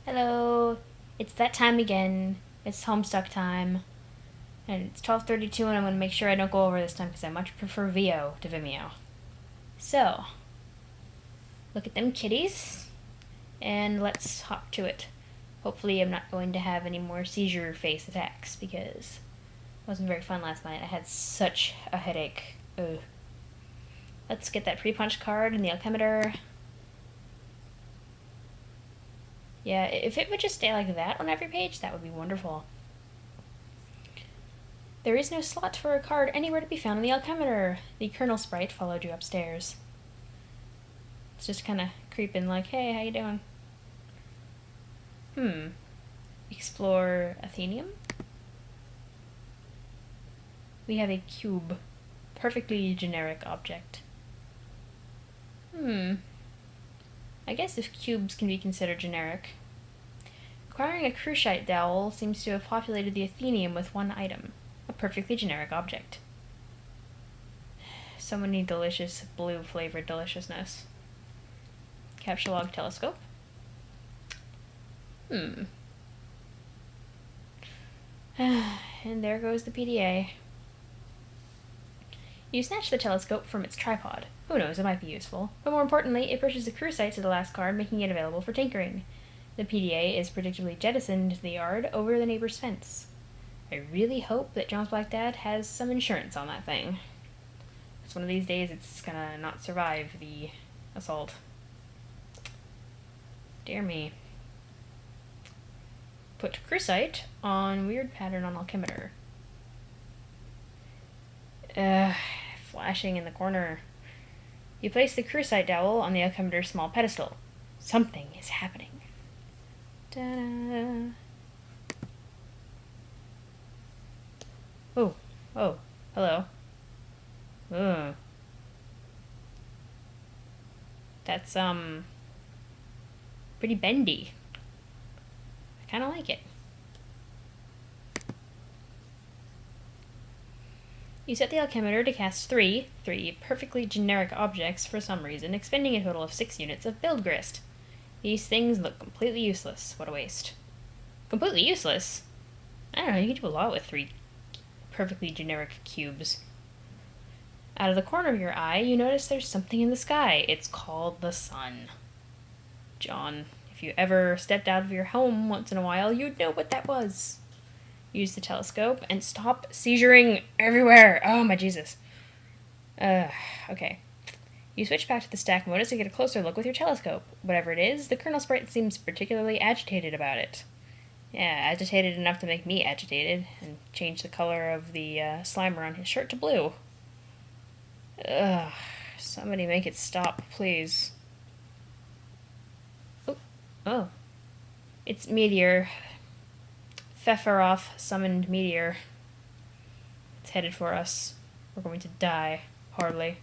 Hello, it's that time again. It's Homestuck time. And it's 12:32 and I'm going to make sure I don't go over this time because I much prefer VO to Vimeo. So, look at them kitties and let's hop to it. Hopefully I'm not going to have any more seizure face attacks because it wasn't very fun last night. I had such a headache. Ugh. Let's get that pre-punch card in the alchemitor. Yeah, if it would just stay like that on every page, that would be wonderful. There is no slot for a card anywhere to be found in the alchemitor. The Colonel Sprite followed you upstairs. It's just kind of creeping like, hey, how you doing? Explore Athenium? We have a cube. Perfectly generic object. I guess if cubes can be considered generic. Acquiring a cruciate dowel seems to have populated the Athenium with one item. A perfectly generic object. So many delicious blue flavored deliciousness. Capture log telescope. And there goes the PDA. You snatch the telescope from its tripod. Who knows, it might be useful. But more importantly, it pushes the cruciate to the last card, making it available for tinkering. The PDA is predictably jettisoned into the yard over the neighbor's fence. I really hope that John's Black Dad has some insurance on that thing. Because one of these days it's gonna not survive the assault. Dear me. Put cruciate on weird pattern on alchemitor. Flashing in the corner. You place the cruciate dowel on the alchemitor's small pedestal. Something is happening. Ta-da! Oh, hello. Ugh. That's, pretty bendy. I kinda like it. You set the alchemitor to cast three perfectly generic objects for some reason, expending a total of 6 units of build grist. These things look completely useless. What a waste. Completely useless? I don't know, you can do a lot with 3 perfectly generic cubes. Out of the corner of your eye, you notice there's something in the sky. It's called the sun. John, if you ever stepped out of your home once in a while, you'd know what that was. Use the telescope and stop seizuring everywhere. Oh my Jesus. Okay. You switch back to the stack modus to get a closer look with your telescope. Whatever it is, the Colonel Sprite seems particularly agitated about it. Yeah, agitated enough to make me agitated, and change the color of the Slimer on his shirt to blue. Ugh. Somebody make it stop, please. Oh. It's Meteor. Pfefferoff summoned Meteor. It's headed for us. We're going to die. Hardly.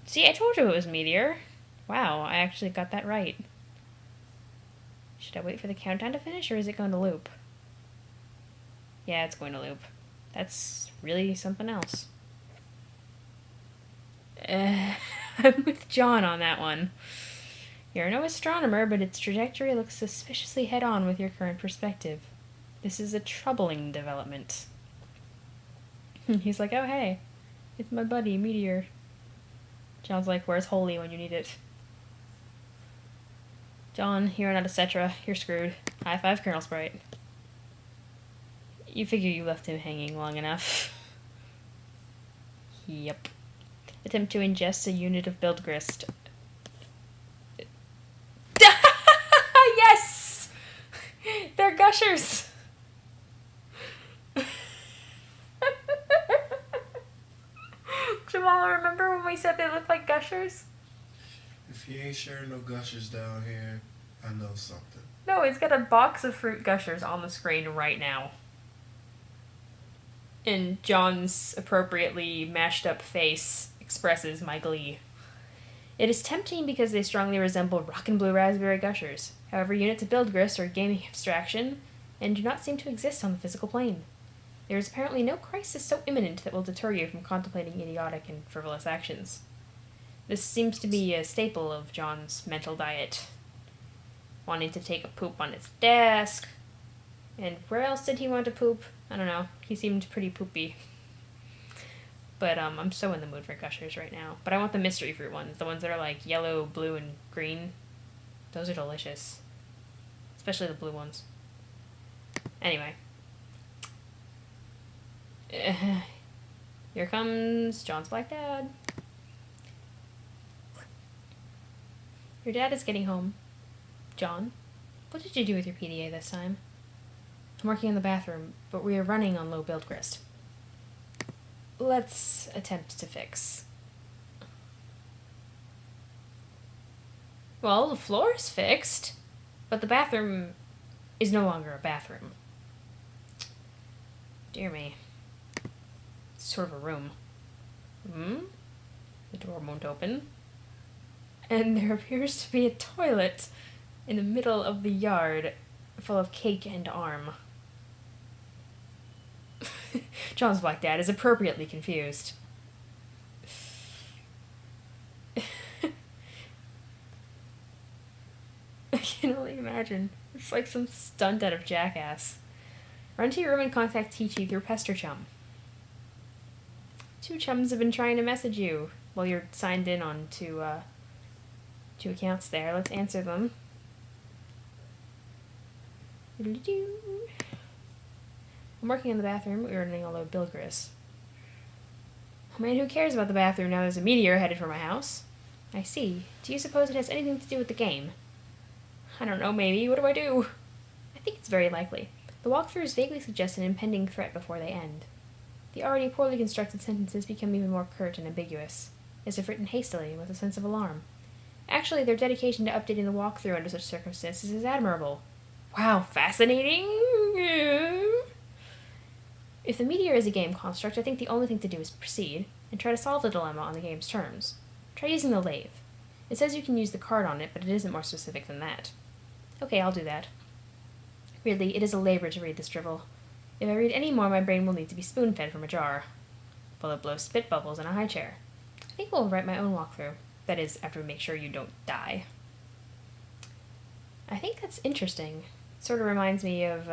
See, I told you it was Meteor. Wow, I actually got that right. Should I wait for the countdown to finish, or is it going to loop? Yeah, it's going to loop. That's really something else. I'm with John on that one. You're no astronomer, but its trajectory looks suspiciously head-on with your current perspective. This is a troubling development. He's like, oh hey, it's my buddy, Meteor. John's like, where's Holy when you need it? John, you're not etc. You're screwed. High five, Colonel Sprite. You figure you left him hanging long enough. Yep. Attempt to ingest a unit of build grist. Yes! They're gushers! Jamal, remember when we said they looked like gushers? If you ain't sharing no gushers down here, I know something. No, it's got a box of fruit gushers on the screen right now. And John's appropriately mashed up face expresses my glee. It is tempting because they strongly resemble rockin' blue raspberry gushers. However, units of build grist are gaming abstraction and do not seem to exist on the physical plane. There is apparently no crisis so imminent that will deter you from contemplating idiotic and frivolous actions. This seems to be a staple of John's mental diet. Wanting to take a poop on his desk. And where else did he want to poop? I don't know. He seemed pretty poopy. But I'm so in the mood for gushers right now. But I want the mystery fruit ones. The ones that are like yellow, blue, and green. Those are delicious. Especially the blue ones. Anyway. Here comes John's black dad. Your dad is getting home. John, what did you do with your PDA this time? I'm working in the bathroom, but we are running on low build grist. Let's attempt to fix. Well, the floor is fixed, but the bathroom is no longer a bathroom. Dear me. It's sort of a room. The door won't open. And there appears to be a toilet in the middle of the yard full of cake and arm. John's black dad is appropriately confused. I can only imagine. It's like some stunt out of Jackass. Run to your room and contact TT through Pester Chum. 2 chums have been trying to message you while you're signed in on two accounts there. Let's answer them. I'm working in the bathroom. We're running all over Bilgris. Oh man, who cares about the bathroom now there's a meteor headed for my house? I see. Do you suppose it has anything to do with the game? I don't know, maybe. What do I do? I think it's very likely. The walkthroughs vaguely suggest an impending threat before they end. The already poorly constructed sentences become even more curt and ambiguous, as if written hastily with a sense of alarm. Actually, their dedication to updating the walkthrough under such circumstances is admirable. Wow, fascinating! If the meteor is a game construct, I think the only thing to do is proceed, and try to solve the dilemma on the game's terms. Try using the lathe. It says you can use the card on it, but it isn't more specific than that. Okay, I'll do that. Really, it is a labor to read this drivel. If I read any more, my brain will need to be spoon-fed from a jar. Will it blow spit bubbles in a high chair? I think we'll write my own walkthrough. That is, after we make sure you don't die. I think that's interesting. It sort of reminds me of,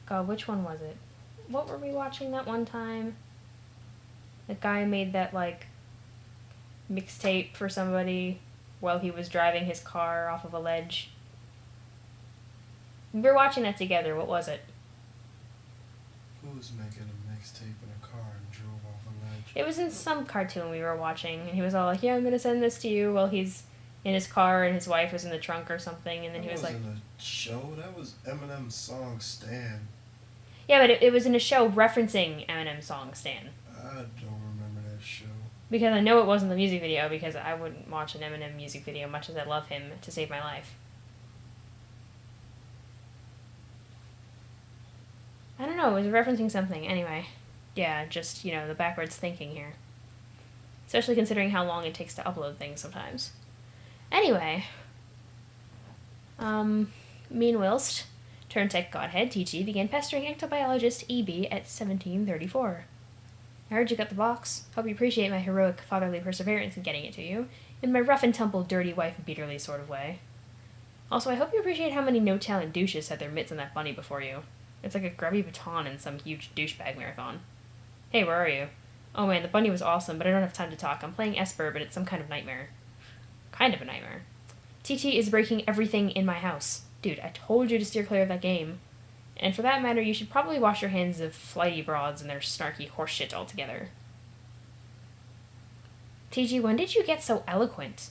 God, which one was it? What were we watching that one time? The guy made that, like, mixtape for somebody while he was driving his car off of a ledge. We were watching that together. What was it? Who was making a mixtape in a car and drove off a ledge? It was in some cartoon we were watching, and he was all like, yeah, I'm gonna send this to you while he's in his car and his wife was in the trunk or something, and then he was like... That wasn't a show. That was Eminem's song, Stan. Yeah, but it was in a show referencing Eminem's song, Stan. I don't remember that show. Because I know it wasn't the music video, because I wouldn't watch an Eminem music video much as I love him to save my life. I don't know, it was referencing something. Anyway, yeah, just, the backwards thinking here. Especially considering how long it takes to upload things sometimes. Anyway. Meanwhilst, Turntech Godhead, TG, began pestering ectobiologist EB at 1734. I heard you got the box. Hope you appreciate my heroic fatherly perseverance in getting it to you, in my rough and tumble, dirty wife-beaterly sort of way. Also, I hope you appreciate how many no-talent douches had their mitts on that bunny before you. It's like a grubby baton in some huge douchebag marathon. Hey, where are you? Oh man, the bunny was awesome, but I don't have time to talk. I'm playing Esper, but it's some kind of nightmare. Kind of a nightmare. TT is breaking everything in my house. Dude, I told you to steer clear of that game. And for that matter, you should probably wash your hands of flighty broads and their snarky horseshit altogether. TG, when did you get so eloquent?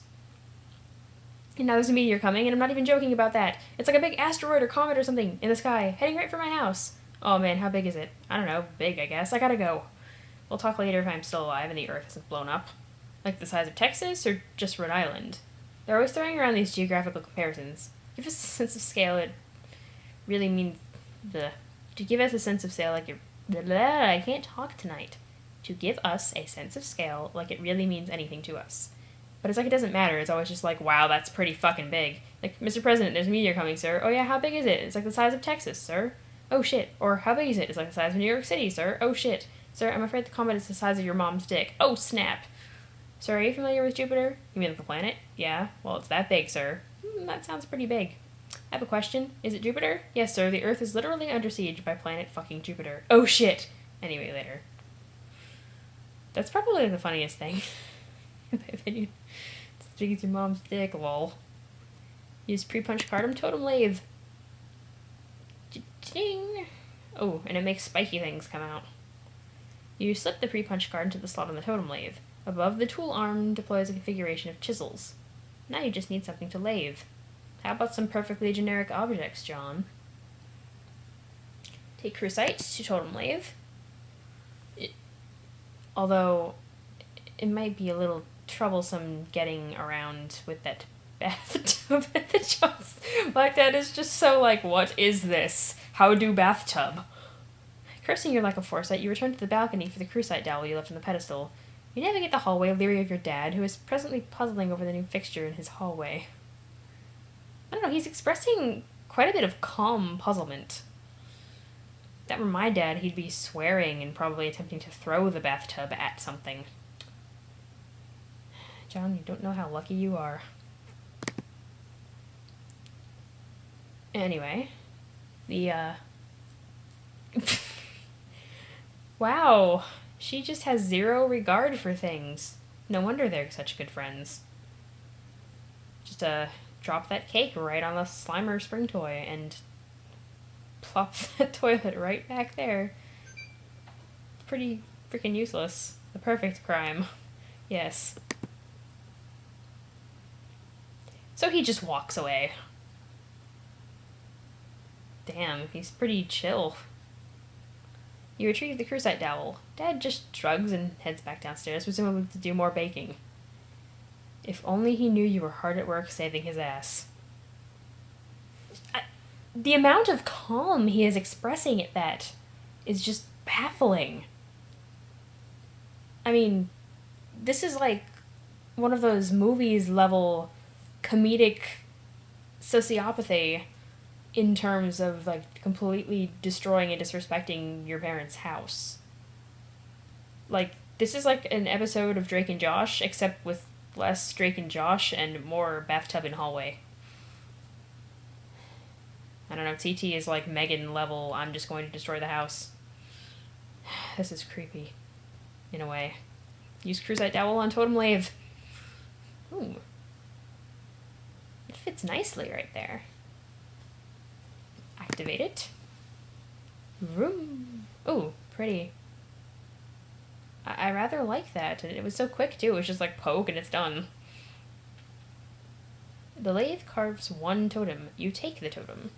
And now there's a meteor coming, and I'm not even joking about that. It's like a big asteroid or comet or something in the sky, heading right for my house. Oh man, how big is it? I don't know, big, I guess. I gotta go. We'll talk later if I'm still alive and the Earth isn't blown up. Like the size of Texas, or just Rhode Island? They're always throwing around these geographical comparisons. Give us a sense of scale, it really means... To give us a sense of scale like it... I can't talk tonight. To give us a sense of scale like it really means anything to us. But it's like it doesn't matter. It's always just like, wow, that's pretty fucking big. Like, Mr. President, there's a meteor coming, sir. Oh yeah, how big is it? It's like the size of Texas, sir. Oh shit. Or, how big is it? It's like the size of New York City, sir. Oh shit. Sir, I'm afraid the comet is the size of your mom's dick. Oh, snap. Sir, are you familiar with Jupiter? You mean the planet? Yeah. Well, it's that big, sir. That sounds pretty big. I have a question. Is it Jupiter? Yes, sir. The Earth is literally under siege by planet fucking Jupiter. Oh, shit. Anyway, later. That's probably the funniest thing. In my opinion. It's as big as your mom's dick, lol. Use pre-punch cardum totem lathe. Ding! Oh, and it makes spiky things come out. You slip the pre-punch card into the slot on the totem lathe. Above the tool arm deploys a configuration of chisels. Now you just need something to lathe. How about some perfectly generic objects, John? Take crucite to totem lathe. Although, it might be a little troublesome getting around with that bathtub at the jumps. Like, that is just so like, what is this? How do bathtub? Cursing your lack of foresight, you return to the balcony for the crucite dowel you left on the pedestal. You navigate the hallway, leery of your dad, who is presently puzzling over the new fixture in his hallway. I don't know, he's expressing quite a bit of calm puzzlement. If that were my dad, he'd be swearing and probably attempting to throw the bathtub at something. John, you don't know how lucky you are. Anyway, wow, she just has zero regard for things. No wonder they're such good friends. Just, drop that cake right on the Slimer spring toy and plop that toilet right back there. Pretty freaking useless. The perfect crime. Yes. So he just walks away. Damn, he's pretty chill. You retrieve the crucite dowel. Dad just shrugs and heads back downstairs, presumably to do more baking. If only he knew you were hard at work saving his ass. The amount of calm he is expressing at that is just baffling. I mean, this is like one of those movies level comedic sociopathy in terms of like completely destroying and disrespecting your parents' house. Like, this is like an episode of Drake and Josh, except with less Drake and Josh and more bathtub and hallway. I don't know, TT is like Megan level, I'm just going to destroy the house. This is creepy. In a way. Use crucite dowel on totem lathe. Ooh. It fits nicely right there. Activate it. Vroom. Ooh, pretty. I rather like that. And it was so quick too. It was just like poke and it's done. The lathe carves one totem. You take the totem.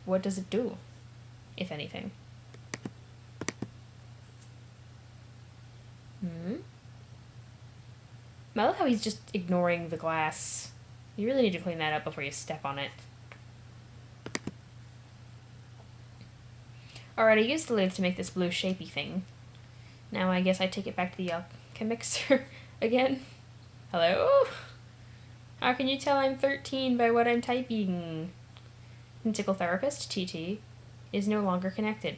What does it do? If anything. I love how he's just ignoring the glass. You really need to clean that up before you step on it. Alright, I used the lathe to make this blue shapey thing. Now I guess I take it back to the alchemixer again. Hello? How can you tell I'm 13 by what I'm typing? Mythical therapist, TT, is no longer connected.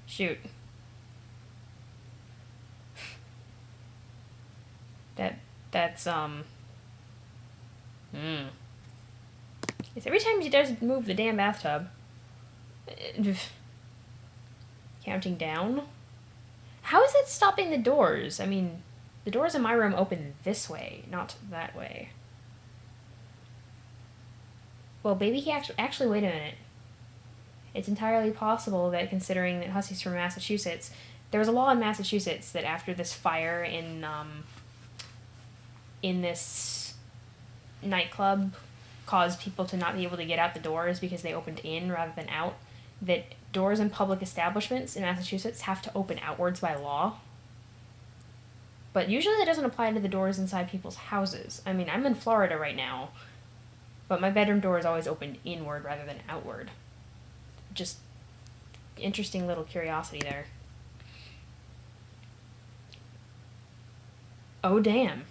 Shoot. That's It's every time she does move the damn bathtub. Counting down? How is that stopping the doors? I mean, the doors in my room open this way, not that way. Well, baby, he actually, wait a minute. It's entirely possible that, considering that Hussey's from Massachusetts, there was a law in Massachusetts that after this fire in this nightclub caused people to not be able to get out the doors because they opened in rather than out, that doors in public establishments in Massachusetts have to open outwards by law. But usually that doesn't apply to the doors inside people's houses. I mean, I'm in Florida right now, but my bedroom door is always opened inward rather than outward. Just interesting little curiosity there. Oh, damn.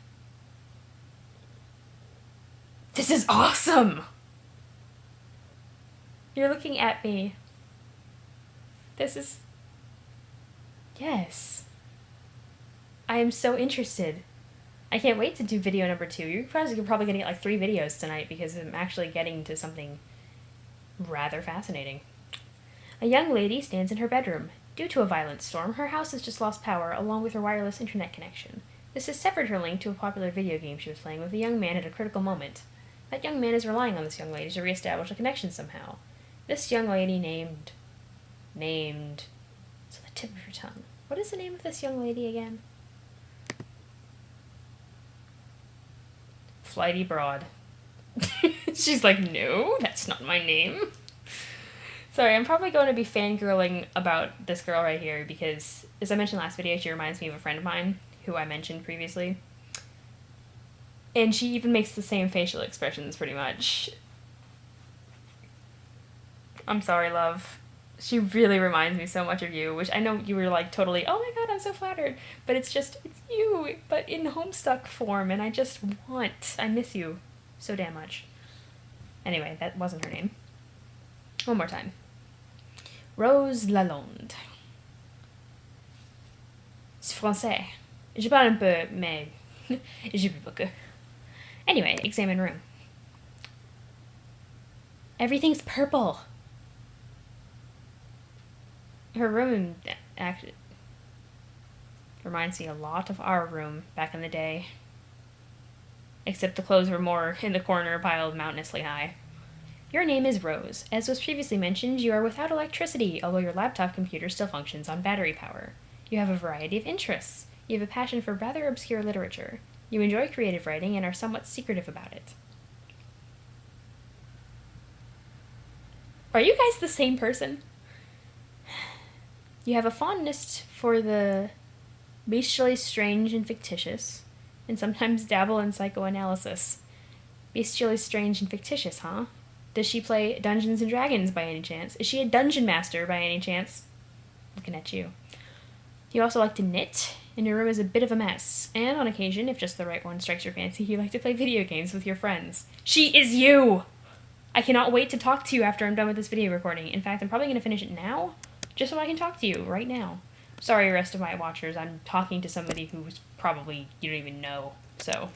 This is awesome! You're looking at me. This is... Yes. I am so interested. I can't wait to do video number 2. You're probably going to get like 3 videos tonight because I'm actually getting to something rather fascinating. A young lady stands in her bedroom. Due to a violent storm, her house has just lost power along with her wireless internet connection. This has severed her link to a popular video game she was playing with a young man at a critical moment. That young man is relying on this young lady to reestablish a connection somehow. This young lady named... So the tip of her tongue. What is the name of this young lady again? Flighty Broad. She's like, no, that's not my name. Sorry, I'm probably going to be fangirling about this girl right here because, as I mentioned last video, she reminds me of a friend of mine who I mentioned previously. And she even makes the same facial expressions, pretty much. I'm sorry, love. She really reminds me so much of you, which I know you were like totally, oh my god, I'm so flattered. But it's just, it's you, but in Homestuck form, and I miss you so damn much. Anyway, that wasn't her name. One more time. Rose Lalonde. C'est français. Je parle un peu, mais je peux beaucoup. Anyway, examine room. Everything's purple. Her room actually reminds me a lot of our room back in the day. Except the clothes were more in the corner piled mountainously high. Your name is Rose. As was previously mentioned, you are without electricity, although your laptop computer still functions on battery power. You have a variety of interests. You have a passion for rather obscure literature. You enjoy creative writing and are somewhat secretive about it. Are you guys the same person? You have a fondness for the bestially strange and fictitious, and sometimes dabble in psychoanalysis. Bestially strange and fictitious, huh? Does she play Dungeons and Dragons by any chance? Is she a dungeon master by any chance? Looking at you. You also like to knit, and your room is a bit of a mess. And on occasion, if just the right one strikes your fancy, you like to play video games with your friends. She is you! I cannot wait to talk to you after I'm done with this video recording. In fact, I'm probably going to finish it now, just so I can talk to you right now. Sorry, rest of my watchers, I'm talking to somebody who's probably you don't even know, so...